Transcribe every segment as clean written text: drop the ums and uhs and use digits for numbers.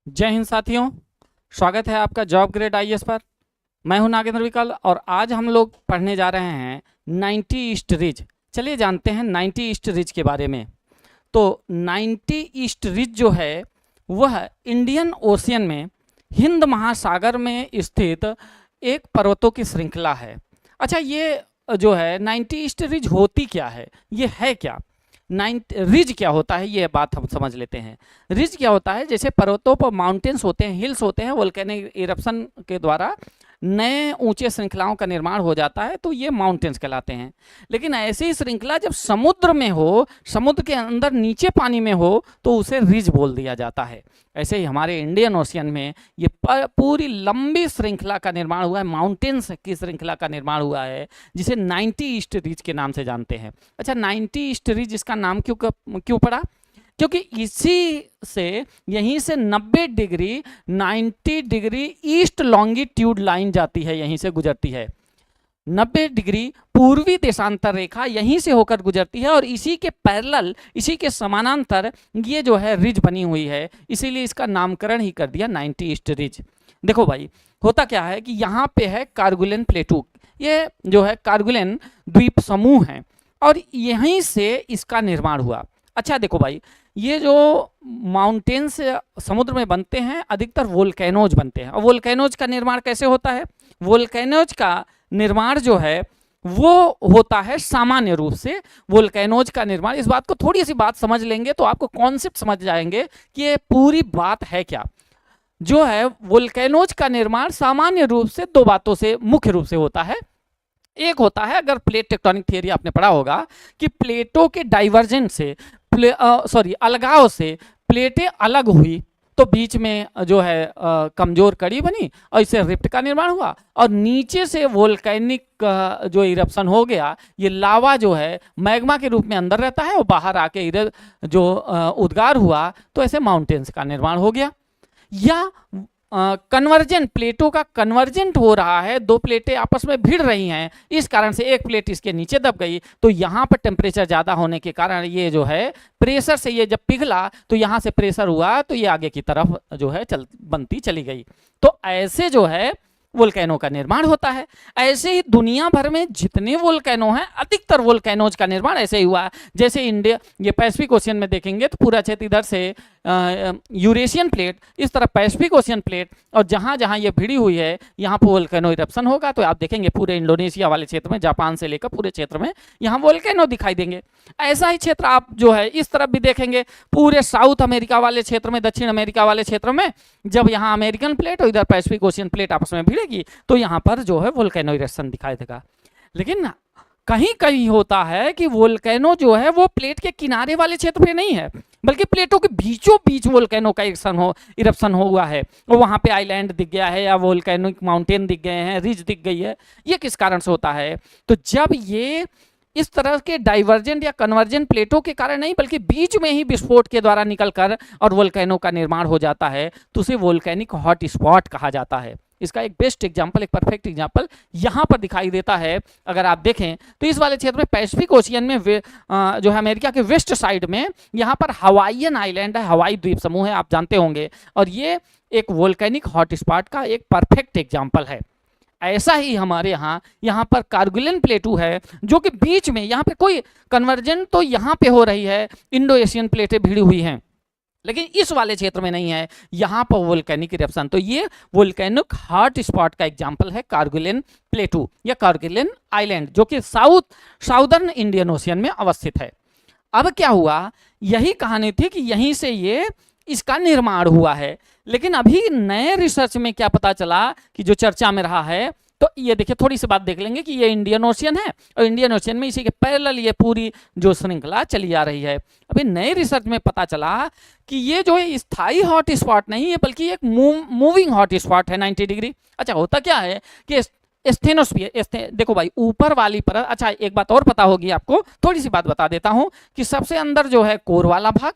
जय हिंद साथियों, स्वागत है आपका जॉब ग्रेड आईएएस पर। मैं हूं नागेंद्र विकल और आज हम लोग पढ़ने जा रहे हैं 90 ईस्ट रिज। चलिए जानते हैं 90 ईस्ट रिज के बारे में। तो 90 ईस्ट रिज जो है वह इंडियन ओशियन में हिंद महासागर में स्थित एक पर्वतों की श्रृंखला है। अच्छा, ये जो है 90 ईस्ट रिज होती क्या है, ये है क्या? रिज क्या होता है, ये बात हम समझ लेते हैं। रिज क्या होता है? जैसे पर्वतों पर माउंटेन्स होते हैं, हिल्स होते हैं, वोल्केनिक इरप्शन के द्वारा नए ऊंचे श्रृंखलाओं का निर्माण हो जाता है, तो ये माउंटेन्स कहलाते हैं। लेकिन ऐसी ही श्रृंखला जब समुद्र में हो, समुद्र के अंदर नीचे पानी में हो, तो उसे रिज बोल दिया जाता है। ऐसे ही हमारे इंडियन ओशियन में ये पूरी लंबी श्रृंखला का निर्माण हुआ है, माउंटेन्स की श्रृंखला का निर्माण हुआ है, जिसे 90 ईस्ट रिज के नाम से जानते हैं। अच्छा, 90 ईस्ट रिज इसका नाम क्यों पड़ा? क्योंकि इसी से यहीं से 90 डिग्री ईस्ट लॉन्गिट्यूड लाइन जाती है, यहीं से गुजरती है। 90 डिग्री पूर्वी देशांतर रेखा यहीं से होकर गुजरती है और इसी के पैरेलल, इसी के समानांतर ये जो है रिज बनी हुई है, इसीलिए इसका नामकरण ही कर दिया 90 ईस्ट रिज। देखो भाई, होता क्या है कि यहाँ पे है कारगुलेन प्लेटू, ये जो है कारगुलेन द्वीप समूह है और यहीं से इसका निर्माण हुआ। अच्छा देखो भाई, ये जो माउंटेन्स समुद्र में बनते हैं, अधिकतर वोल्केनोज बनते हैं। और वोल्केनोज का निर्माण कैसे होता है? वोल्केनोज का निर्माण जो है वो होता है सामान्य रूप से। वोल्केनोज का निर्माण, इस बात को थोड़ी सी बात समझ लेंगे तो आपको कॉन्सेप्ट समझ जाएंगे कि ये पूरी बात है क्या। जो है वोल्केनोज का निर्माण सामान्य रूप से दो बातों से मुख्य रूप से होता है। एक होता है, अगर प्लेट टेक्टोनिक थियरी आपने पढ़ा होगा, कि प्लेटों के डाइवर्जेंट से अलगाव से प्लेटें अलग हुई तो बीच में जो है कमजोर कड़ी बनी और इससे रिफ्ट का निर्माण हुआ और नीचे से वोल्केनिक जो इरप्शन हो गया, ये लावा जो है मैग्मा के रूप में अंदर रहता है और बाहर आके इधर जो उद्गार हुआ, तो ऐसे माउंटेन्स का निर्माण हो गया। या कन्वर्जेंट, प्लेटों का कन्वर्जेंट हो रहा है, दो प्लेटें आपस में भिड़ रही हैं, इस कारण से एक प्लेट इसके नीचे दब गई, तो यहाँ पर टेम्परेचर ज़्यादा होने के कारण ये जो है प्रेशर से, ये जब पिघला तो यहाँ से प्रेशर हुआ तो ये आगे की तरफ जो है बनती चली गई। तो ऐसे जो है वोल्केनो का निर्माण होता है। ऐसे ही दुनिया भर में जितने वोल्केनो हैं, अधिकतर वोल्केनोज का निर्माण ऐसे ही हुआ है। जैसे इंडिया, ये पैसिफिक ओशियन में देखेंगे तो पूरा क्षेत्र इधर से यूरेशियन प्लेट, इस तरह पैसिफिक ओशियन प्लेट, और जहाँ जहाँ ये भिड़ी हुई है यहाँ पर वोल्केनो इरप्शन होगा। तो आप देखेंगे पूरे इंडोनेशिया वाले क्षेत्र में, जापान से लेकर पूरे क्षेत्र में यहाँ वोल्केनो दिखाई देंगे। ऐसा ही क्षेत्र आप जो है इस तरफ भी देखेंगे, पूरे साउथ अमेरिका वाले क्षेत्र में, दक्षिण अमेरिका वाले क्षेत्र में, जब यहाँ अमेरिकन प्लेट और इधर पैसिफिक ओशियन प्लेट आपस में भिड़ेगी तो यहाँ पर जो है वोल्केनो इरप्शन दिखाई देगा। लेकिन कहीं कहीं होता है कि वोल्केनो जो है वो प्लेट के किनारे वाले क्षेत्र पे नहीं है, बल्कि प्लेटों के बीचों बीच वोल्केनो का इरप्शन हुआ है, और वहाँ पे आइलैंड दिख गया है या वोल्केनिक माउंटेन दिख गए हैं, रिज दिख गई है। ये किस कारण से होता है? तो जब ये इस तरह के डाइवर्जेंट या कन्वर्जेंट प्लेटों के कारण नहीं, बल्कि बीच में ही विस्फोट के द्वारा निकलकर और वोल्केनो का निर्माण हो जाता है, तो उसे वोल्केनिक हॉट स्पॉट कहा जाता है। इसका एक बेस्ट एग्जांपल, एक परफेक्ट एग्जांपल यहाँ पर दिखाई देता है। अगर आप देखें तो इस वाले क्षेत्र में पैसिफिक ओशियन में जो है अमेरिका के वेस्ट साइड में यहाँ पर हवाईयन आइलैंड है, हवाई द्वीप समूह है, आप जानते होंगे, और ये एक वोल्केनिक हॉट स्पॉट का एक परफेक्ट एग्जाम्पल है। ऐसा ही हमारे यहाँ पर कारगुलेन प्लेटू है, जो कि बीच में, यहाँ पे कोई कन्वर्जेंट तो यहाँ पे हो रही है, इंडो एशियन प्लेटें भिड़ी हुई हैं, लेकिन इस वाले क्षेत्र में नहीं है, यहाँ पर वोल्केनिक इरप्शन। तो ये वोल्केनिक हॉट स्पॉट का एग्जाम्पल है कारगुलेन प्लेटू या कारगुलेन आइलैंड, जो कि साउदर्न इंडियन ओशियन में अवस्थित है। अब क्या हुआ, यही कहानी थी कि यहीं से ये इसका निर्माण हुआ है। लेकिन अभी नए रिसर्च में क्या पता चला कि जो चर्चा में रहा है, तो ये देखिए, थोड़ी सी बात देख लेंगे कि ये इंडियन ओशियन है और इंडियन ओशियन में इसी के पैरेलल ये पूरी जो श्रृंखला चली आ रही है। अभी नए रिसर्च में पता चला कि ये जो है स्थायी हॉट स्पॉट नहीं है, बल्कि एक मूविंग हॉट स्पॉट है 90 डिग्री। अच्छा, होता क्या है कि स्टेनोस्फीयर, देखो भाई ऊपर वाली परत। अच्छा, एक बात और पता होगी आपको, थोड़ी सी बात बता देता हूं कि सबसे अंदर जो है कोर वाला भाग,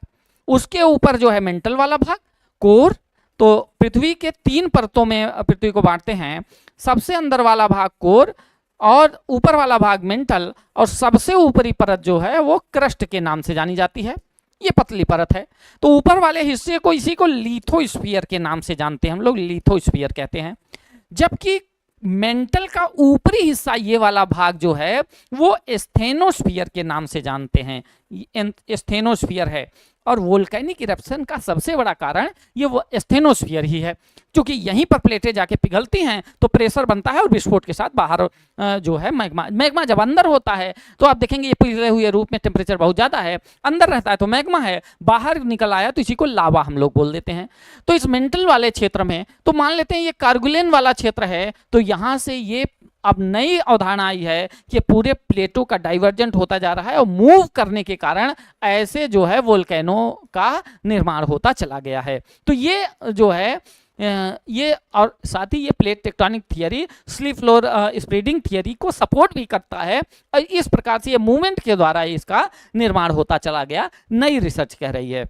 उसके ऊपर जो है मेंटल वाला भाग, कोर। तो पृथ्वी के 3 परतों में पृथ्वी को बांटते हैं, सबसे अंदर वाला भाग कोर और ऊपर वाला भाग मेंटल, और सबसे ऊपरी परत जो है वो क्रस्ट के नाम से जानी जाती है। ये पतली परत है। तो ऊपर वाले हिस्से को, इसी को लिथोस्फीयर के नाम से जानते हैं हम लोग, लिथोस्फीयर कहते हैं। जबकि मेंटल का ऊपरी हिस्सा, ये वाला भाग जो है वो स्टेनोस्फीयर के नाम से जानते हैं, स्टेनोस्फीयर है। और वोल्केनिक इरप्शन का सबसे बड़ा कारण ये वो स्टेनोस्फीयर ही है, क्योंकि यहीं पर प्लेटें जाके पिघलती हैं तो प्रेशर बनता है और विस्फोट के साथ बाहर जो है मैग्मा जब अंदर होता है तो आप देखेंगे ये पिघले हुए रूप में टेम्परेचर बहुत ज़्यादा है, अंदर रहता है तो मैग्मा है, बाहर निकल आया तो इसी को लावा हम लोग बोल देते हैं। तो इस मेंटल वाले क्षेत्र में तो मान लेते हैं ये कार्गुलेन वाला क्षेत्र है, तो यहाँ से ये अब नई अवधारणा आई है कि पूरे प्लेटों का डाइवर्जेंट होता जा रहा है और मूव करने के कारण ऐसे जो है वोल्केनो का निर्माण होता चला गया है। तो ये जो है ये, और साथ ही ये plate tectonic theory slip floor spreading theory को सपोर्ट भी करता है, और इस प्रकार से ये मूवमेंट के द्वारा इसका निर्माण होता चला गया, नई रिसर्च कह रही है।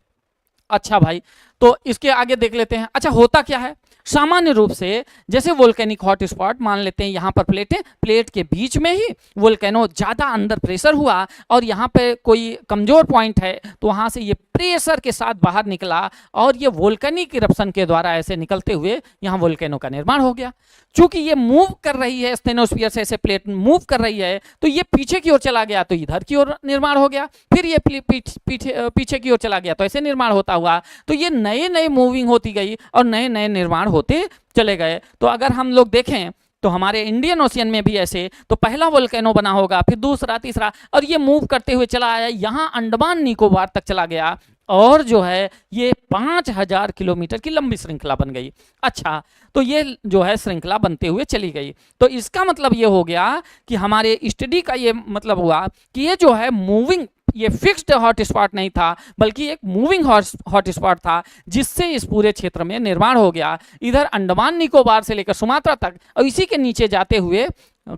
अच्छा भाई, तो इसके आगे देख लेते हैं। अच्छा, होता क्या है? सामान्य रूप से जैसे वोल्केनिक हॉटस्पॉट मान लेते हैं, यहाँ पर प्लेट के बीच में ही वोल्केनो ज़्यादा अंदर प्रेशर हुआ और यहाँ पे कोई कमज़ोर पॉइंट है तो वहाँ से ये प्रेशर के साथ बाहर निकला और ये वोल्केनिक इरप्शन के द्वारा ऐसे निकलते हुए यहाँ वोल्केनो का निर्माण हो गया। चूंकि ये मूव कर रही है, स्टेनोस्फीयर से ऐसे प्लेट मूव कर रही है तो ये पीछे की ओर चला गया तो इधर की ओर निर्माण हो गया, फिर ये पीछे की ओर चला गया तो ऐसे निर्माण होता हुआ, तो ये नए नए मूविंग होती गई और नए नए निर्माण होते चले गए। तो अगर हम लोग देखें तो हमारे इंडियन ओशियन में भी ऐसे, तो पहला वोल्केनो बना होगा, फिर दूसरा, तीसरा, और ये मूव करते हुए चला आया, यहाँ अंडमान निकोबार तक चला गया और जो है ये 5000 किलोमीटर की लंबी श्रृंखला बन गई। अच्छा, तो ये जो है श्रृंखला बनते हुए चली गई। तो इसका मतलब ये हो गया कि हमारे स्टडी का ये मतलब हुआ कि ये जो है मूविंग, ये फिक्स्ड हॉटस्पॉट नहीं था बल्कि एक मूविंग हॉटस्पॉट था, जिससे इस पूरे क्षेत्र में निर्माण हो गया, इधर अंडमान निकोबार से लेकर सुमात्रा तक और इसी के नीचे जाते हुए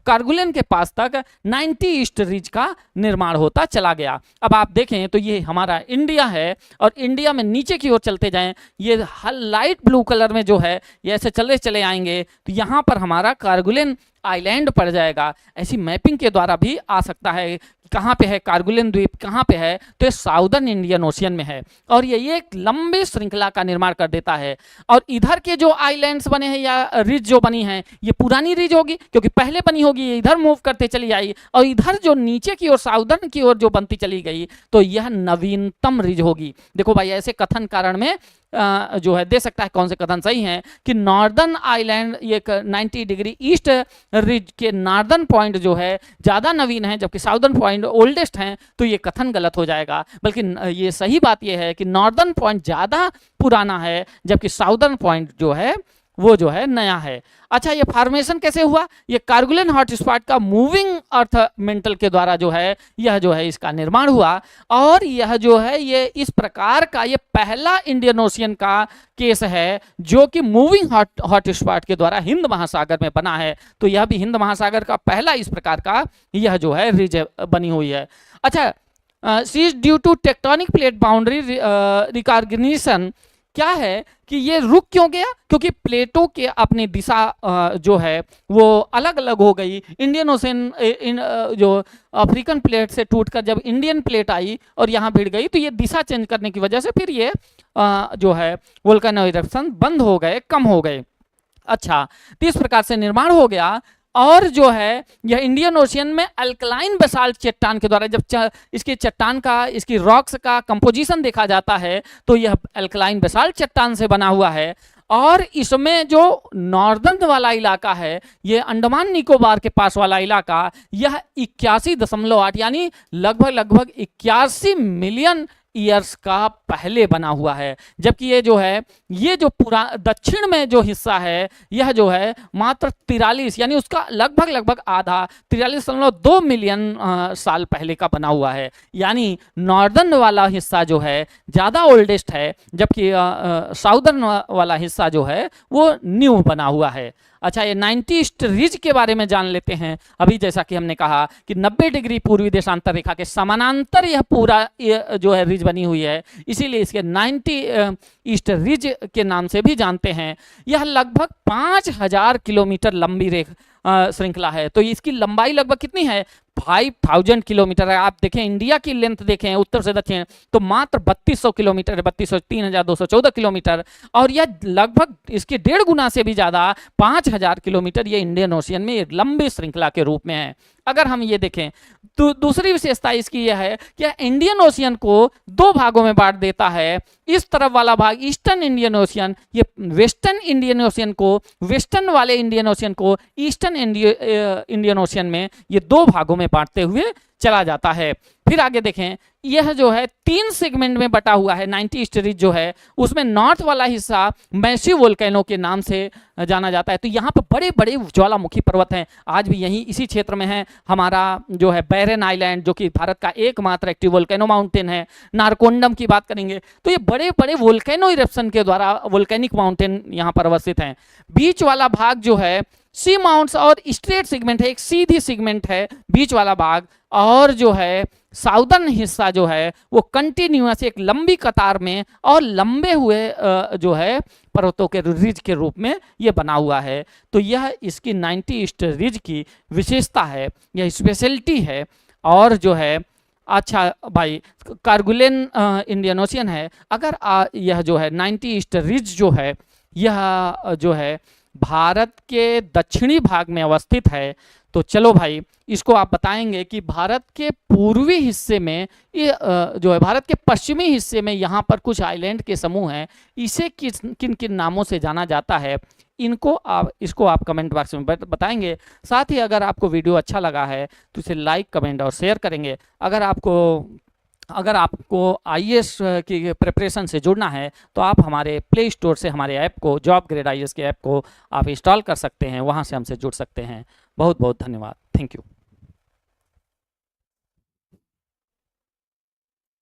कार्गुलेन के पास तक 90 ईस्ट रिज का निर्माण होता चला गया। अब आप देखें तो ये हमारा इंडिया है और इंडिया में नीचे की ओर चलते जाएं, ये लाइट ब्लू कलर में जो है ये ऐसे चले आएंगे तो यहाँ पर हमारा कार्गुलेन आइलैंड पड़ जाएगा। ऐसी मैपिंग के द्वारा भी आ सकता है कहाँ पे है कार्गुलेन द्वीप, कहाँ पे है, तो ये साउदर्न इंडियन ओशियन में है और ये एक लंबे श्रृंखला का निर्माण कर देता है। और इधर के जो आइलैंड्स बने हैं या रिज जो बनी है ये पुरानी रिज होगी क्योंकि पहले बनी होगी, ये इधर मूव करते चली आई, और इधर जो नीचे की ओर साउदर्न की ओर जो बनती चली गई तो यह नवीनतम रिज होगी। देखो भाई, ऐसे कथन कारण में जो है दे सकता है कौन से कथन सही हैं कि नॉर्दर्न आइलैंड ये 90 डिग्री ईस्ट रिज के नॉर्दर्न पॉइंट जो है ज़्यादा नवीन है जबकि साउदर्न पॉइंट ओल्डेस्ट हैं, तो ये कथन गलत हो जाएगा। बल्कि ये सही बात ये है कि नॉर्दर्न पॉइंट ज़्यादा पुराना है जबकि साउदर्न पॉइंट जो है वो जो है नया है। अच्छा, ये फॉर्मेशन कैसे हुआ? ये कार्गुलेन हॉटस्पॉट का मूविंग अर्थ मेंटल के द्वारा जो है यह जो है इसका निर्माण हुआ और यह जो है ये इस प्रकार का ये पहला इंडियन ओशियन का केस है जो कि मूविंग हॉटस्पॉट के द्वारा हिंद महासागर में बना है। तो यह भी हिंद महासागर का पहला इस प्रकार का यह जो है रिज बनी हुई है। अच्छा, she is due to tectonic plate boundary recognition क्या है कि ये रुक क्यों गया? क्योंकि प्लेटों के अपनी दिशा जो है वो अलग अलग हो गई। इंडियन ओशन जो अफ्रीकन प्लेट से टूटकर जब इंडियन प्लेट आई और यहाँ भिड़ गई तो ये दिशा चेंज करने की वजह से फिर ये जो है वोल्केनो इरप्शन बंद हो गए, कम हो गए। अच्छा, तो इस प्रकार से निर्माण हो गया और जो है यह इंडियन ओशियन में अल्कलाइन बेसाल्ट चट्टान के द्वारा जब इसके चट्टान का, इसकी रॉक्स का कंपोजिशन देखा जाता है तो यह अल्कलाइन बेसाल्ट चट्टान से बना हुआ है। और इसमें जो नॉर्दर्न वाला इलाका है, ये अंडमान निकोबार के पास वाला इलाका, यह 81.8 यानी लगभग 81 मिलियन ईयर्स का पहले बना हुआ है। जबकि ये जो है ये जो पूरा दक्षिण में जो हिस्सा है यह जो है मात्र 43 यानी उसका लगभग आधा 43.2 मिलियन साल पहले का बना हुआ है। यानी नॉर्दर्न वाला हिस्सा जो है ज़्यादा ओल्डेस्ट है जबकि साउदर्न वाला हिस्सा जो है वो न्यू बना हुआ है। अच्छा, ये 90 ईस्ट रिज के बारे में जान लेते हैं। अभी जैसा कि हमने कहा कि 90 डिग्री पूर्वी देशांतर रेखा के समानांतर यह पूरा जो है रिज बनी हुई है, इसीलिए इसके 90 ईस्ट रिज के नाम से भी जानते हैं। यह लगभग 5000 किलोमीटर लंबी श्रृंखला है। तो इसकी लंबाई लगभग कितनी है? 5,000 किलोमीटर है। आप देखें इंडिया की लेंथ देखें उत्तर से दक्षिण तो मात्र 3200 किलोमीटर है, 3,214 किलोमीटर, और यह लगभग इसके 1.5 गुना से भी ज़्यादा 5,000 किलोमीटर ये इंडियन ओशियन में एक लंबी श्रृंखला के रूप में है। अगर हम ये देखें तो दूसरी विशेषता इसकी यह है कि इंडियन ओशियन को 2 भागों में बांट देता है। इस तरफ वाला भाग ईस्टर्न इंडियन ओशियन, ये वेस्टर्न इंडियन ओशियन को, वेस्टर्न वाले इंडियन ओशियन को ईस्टर्न इंडियन ओशियन में ये 2 भागों में बांटते हुए चला जाता है। फिर आगे देखें, यह जो है 3 सेगमेंट में बटा हुआ है। 90 ईस्ट रिज जो है उसमें नॉर्थ वाला हिस्सा मैसिव वोल्केनो के नाम से जाना जाता है। तो यहाँ पर बड़े बड़े ज्वालामुखी पर्वत हैं, आज भी यहीं इसी क्षेत्र में है। हमारा जो है बैरन आइलैंड जो कि भारत का एकमात्र एक्टिव वोल्केनो माउंटेन है। नारकोंडम की बात करेंगे तो ये बड़े बड़े वोल्केनो इरप्शन के द्वारा वोल्केनिक माउंटेन यहाँ पर अवस्थित हैं। बीच वाला भाग जो है सी माउंट्स और स्ट्रेट सेगमेंट है, एक सीधी सेगमेंट है बीच वाला भाग, और जो है साउदर्न हिस्सा जो है वो कंटिन्यूअस एक लंबी कतार में और लंबे हुए जो है पर्वतों के रिज के रूप में ये बना हुआ है। तो यह इसकी 90 ईस्ट रिज की विशेषता है, यह स्पेशलिटी है। और जो है अच्छा भाई कारगुलेन इंडियन ओशियन है, अगर यह जो है 90 ईस्ट रिज जो है यह जो है भारत के दक्षिणी भाग में अवस्थित है। तो चलो भाई इसको आप बताएंगे कि भारत के पूर्वी हिस्से में ये जो है भारत के पश्चिमी हिस्से में यहाँ पर कुछ आइलैंड के समूह हैं, इसे किन किन नामों से जाना जाता है, इसको आप कमेंट बॉक्स में बताएंगे। साथ ही अगर आपको वीडियो अच्छा लगा है तो इसे लाइक, कमेंट और शेयर करेंगे। अगर आपको आईएएस की प्रिपरेशन से जुड़ना है तो आप हमारे प्ले स्टोर से हमारे ऐप को, जॉब ग्रेड आईएएस के ऐप को आप इंस्टॉल कर सकते हैं, वहाँ से हमसे जुड़ सकते हैं। बहुत बहुत धन्यवाद। Thank you.